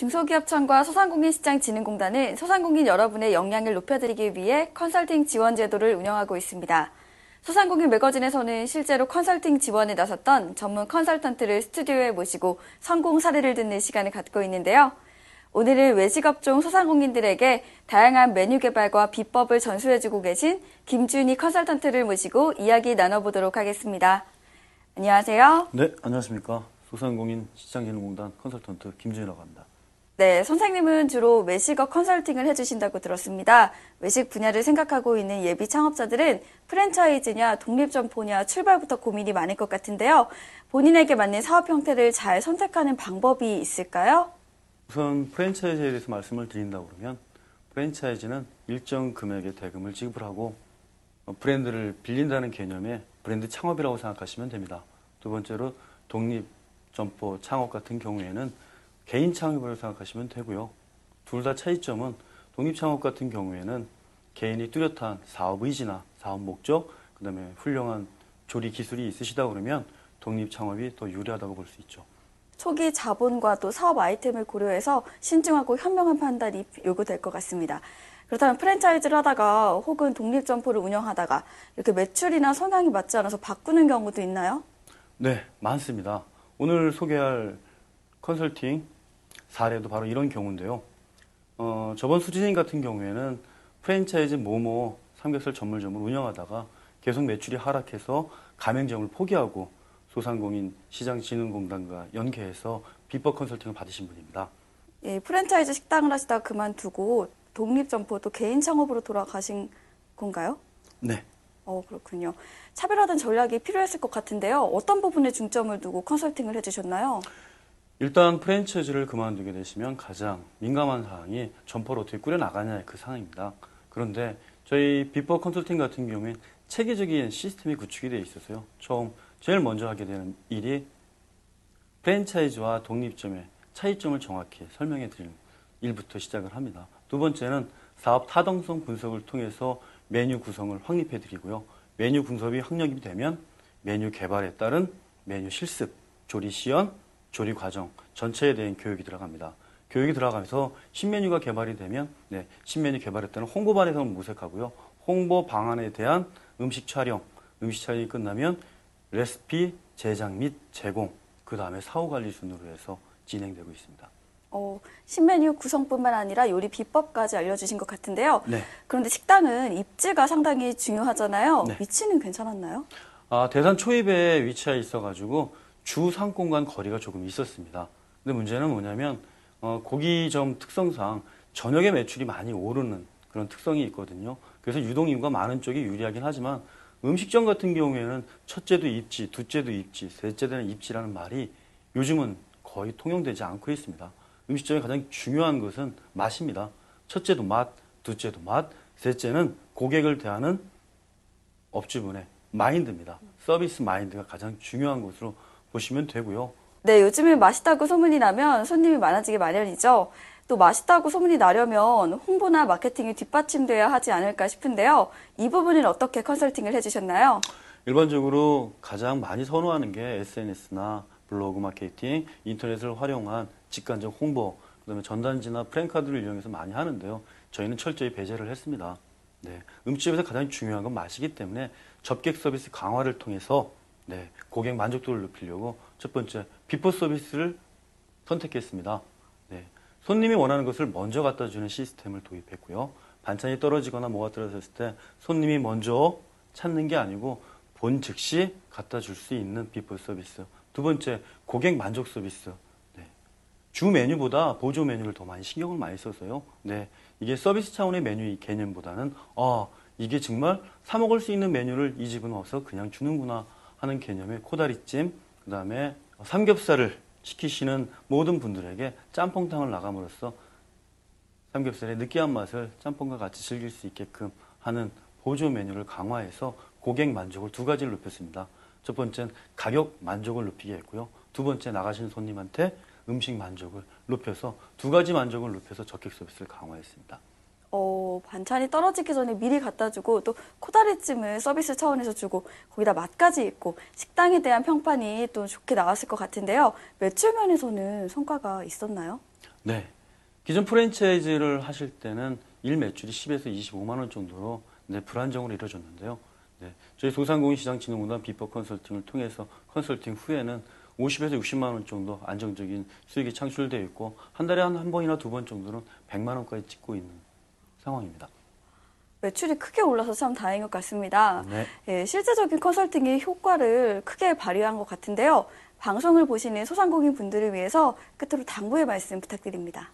중소기업청과 소상공인시장진흥공단은 소상공인 여러분의 역량을 높여드리기 위해 컨설팅 지원 제도를 운영하고 있습니다. 소상공인 매거진에서는 실제로 컨설팅 지원에 나섰던 전문 컨설턴트를 스튜디오에 모시고 성공 사례를 듣는 시간을 갖고 있는데요. 오늘은 외식업종 소상공인들에게 다양한 메뉴 개발과 비법을 전수해주고 계신 김준희 컨설턴트를 모시고 이야기 나눠보도록 하겠습니다. 안녕하세요. 네, 안녕하십니까. 소상공인 시장진흥공단 컨설턴트 김준희라고 합니다. 네, 선생님은 주로 외식업 컨설팅을 해주신다고 들었습니다. 외식 분야를 생각하고 있는 예비 창업자들은 프랜차이즈냐 독립점포냐 출발부터 고민이 많을 것 같은데요. 본인에게 맞는 사업 형태를 잘 선택하는 방법이 있을까요? 우선 프랜차이즈에 대해서 말씀을 드린다고 그러면 프랜차이즈는 일정 금액의 대금을 지불하고 브랜드를 빌린다는 개념의 브랜드 창업이라고 생각하시면 됩니다. 두 번째로 독립점포 창업 같은 경우에는 개인 창업이라고 생각하시면 되고요. 둘 다 차이점은 독립창업 같은 경우에는 개인이 뚜렷한 사업 의지나 사업 목적, 그 다음에 훌륭한 조리 기술이 있으시다 그러면 독립창업이 더 유리하다고 볼 수 있죠. 초기 자본과 또 사업 아이템을 고려해서 신중하고 현명한 판단이 요구될 것 같습니다. 그렇다면 프랜차이즈를 하다가 혹은 독립점포를 운영하다가 이렇게 매출이나 성향이 맞지 않아서 바꾸는 경우도 있나요? 네, 많습니다. 오늘 소개할 컨설팅 사례도 바로 이런 경우인데요. 저번 수진님 같은 경우에는 프랜차이즈 모모 삼겹살 전문점을 운영하다가 계속 매출이 하락해서 가맹점을 포기하고 소상공인 시장진흥공단과 연계해서 비법 컨설팅을 받으신 분입니다. 예, 프랜차이즈 식당을 하시다가 그만두고 독립점포 또 개인 창업으로 돌아가신 건가요? 네. 그렇군요. 차별화된 전략이 필요했을 것 같은데요. 어떤 부분에 중점을 두고 컨설팅을 해주셨나요? 일단 프랜차이즈를 그만두게 되시면 가장 민감한 사항이 점포를 어떻게 꾸려나가냐의 그 사항입니다. 그런데 저희 비법 컨설팅 같은 경우엔 체계적인 시스템이 구축이 되어 있어서요. 제일 먼저 하게 되는 일이 프랜차이즈와 독립점의 차이점을 정확히 설명해 드리는 일부터 시작을 합니다. 두 번째는 사업 타당성 분석을 통해서 메뉴 구성을 확립해 드리고요. 메뉴 분석이 확립이 되면 메뉴 개발에 따른 메뉴 실습, 조리 시연, 조리 과정 전체에 대한 교육이 들어갑니다. 교육이 들어가면서 신메뉴가 개발이 되면 신메뉴 개발에 따른 홍보 방안을 모색하고요. 홍보 방안에 대한 음식 촬영이 끝나면 레시피 제작 및 제공, 그 다음에 사후 관리 순으로 해서 진행되고 있습니다. 신메뉴 구성뿐만 아니라 요리 비법까지 알려주신 것 같은데요. 네. 그런데 식당은 입지가 상당히 중요하잖아요. 네. 위치는 괜찮았나요? 대산 초입에 위치해 있어가지고 주 상권간 거리가 조금 있었습니다. 근데 문제는 뭐냐면 고기점 특성상 저녁에 매출이 많이 오르는 그런 특성이 있거든요. 그래서 유동인구가 많은 쪽이 유리하긴 하지만 음식점 같은 경우에는 첫째도 입지, 둘째도 입지, 셋째는 입지라는 말이 요즘은 거의 통용되지 않고 있습니다. 음식점의 가장 중요한 것은 맛입니다. 첫째도 맛, 둘째도 맛, 셋째는 고객을 대하는 업주분의 마인드입니다. 서비스 마인드가 가장 중요한 것으로 보시면 되고요. 네, 요즘은 맛있다고 소문이 나면 손님이 많아지기 마련이죠. 또 맛있다고 소문이 나려면 홍보나 마케팅이 뒷받침돼야 하지 않을까 싶은데요. 이 부분은 어떻게 컨설팅을 해주셨나요? 일반적으로 가장 많이 선호하는 게 SNS나 블로그 마케팅, 인터넷을 활용한 직관적 홍보, 그다음에 전단지나 프랜카드를 이용해서 많이 하는데요. 저희는 철저히 배제를 했습니다. 네, 음식점에서 가장 중요한 건 맛이기 때문에 접객 서비스 강화를 통해서 고객 만족도를 높이려고 첫 번째 비포 서비스를 선택했습니다. 손님이 원하는 것을 먼저 갖다 주는 시스템을 도입했고요. 반찬이 떨어지거나 뭐가 떨어졌을 때 손님이 먼저 찾는 게 아니고 본 즉시 갖다 줄 수 있는 비포 서비스. 두 번째 고객 만족 서비스. 주 메뉴보다 보조 메뉴를 더 많이 신경을 많이 써서요. 이게 서비스 차원의 메뉴 개념보다는 이게 정말 사 먹을 수 있는 메뉴를 이 집은 와서 그냥 주는구나 하는 개념의 코다리찜, 그 다음에 삼겹살을 시키시는 모든 분들에게 짬뽕탕을 나감으로써 삼겹살의 느끼한 맛을 짬뽕과 같이 즐길 수 있게끔 하는 보조 메뉴를 강화해서 고객 만족을 두 가지를 높였습니다. 첫 번째는 가격 만족을 높이게 했고요. 두 번째 나가시는 손님한테 음식 만족을 높여서 두 가지 만족을 높여서 접객 서비스를 강화했습니다. 반찬이 떨어지기 전에 미리 갖다 주고 또 코다리찜을 서비스 차원에서 주고 거기다 맛까지 있고 식당에 대한 평판이 또 좋게 나왔을 것 같은데요. 매출 면에서는 성과가 있었나요? 네. 기존 프랜차이즈를 하실 때는 일 매출이 10에서 25만 원 정도로 불안정으로 이루어졌는데요. 저희 소상공인시장진흥공단 비법 컨설팅을 통해서 컨설팅 후에는 50에서 60만 원 정도 안정적인 수익이 창출되어 있고 한 달에 한 번이나 두 번 정도는 100만 원까지 찍고 있는 상황입니다. 매출이 크게 올라서 참 다행인 것 같습니다. 네. 예, 실제적인 컨설팅의 효과를 크게 발휘한 것 같은데요. 방송을 보시는 소상공인 분들을 위해서 끝으로 당부의 말씀 부탁드립니다.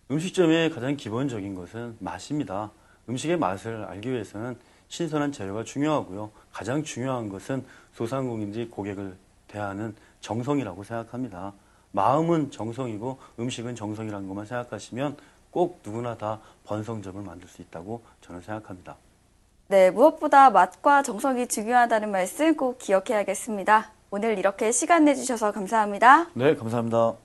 음식점의 가장 기본적인 것은 맛입니다. 음식의 맛을 알기 위해서는 신선한 재료가 중요하고요. 가장 중요한 것은 소상공인들이 고객을 대하는 정성이라고 생각합니다. 마음은 정성이고 음식은 정성이라는 것만 생각하시면 꼭 누구나 다 번성점을 만들 수 있다고 저는 생각합니다. 네, 무엇보다 맛과 정성이 중요하다는 말씀 꼭 기억해야겠습니다. 오늘 이렇게 시간 내주셔서 감사합니다. 네, 감사합니다.